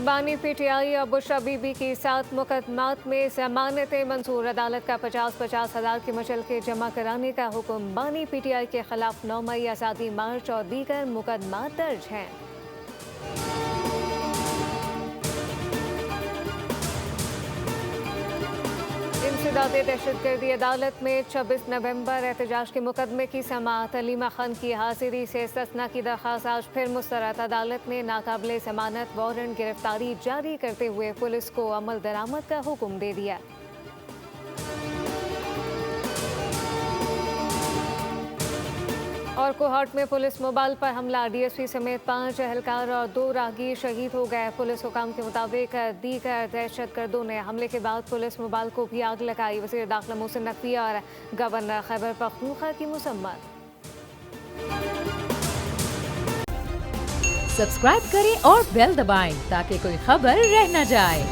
बानी पीटीआई और बुशरा बीबी की 7 मुकदमात में जमानतें मंजूर। अदालत का 50-50 हज़ार की मचलके जमा कराने का हुक्म। बानी पीटीआई के खिलाफ 9 मई आज़ादी मार्च और दीगर मुकदमात दर्ज हैं। इंसदादे दहशतगर्दी अदालत में 26 नवंबर एहतजाज के मुकदमे की समाअत। अलीमा खान की हाजिरी से इस्तिस्ना की दरख्वास्त आज फिर मुस्तरद। अदालत ने नाकाबिले जमानत वारंट गिरफ्तारी जारी करते हुए पुलिस को अमल दरामद का हुक्म दे दिया। और कोहाट में पुलिस मोबाइल पर हमला। डीएसपी समेत 5 एहलकार और 2 राहगीर शहीद हो गए। पुलिस हुकाम के मुताबिक दीगर दहशतगर्दों ने हमले के बाद पुलिस मोबाइल को भी आग लगाई। वज़ीर दाखिला मोहसिन नकवी और गवर्नर खैबर पख्तूनख्वा की मुसम्मत। सब्सक्राइब करें और बेल दबाएं ताकि कोई खबर रह न जाए।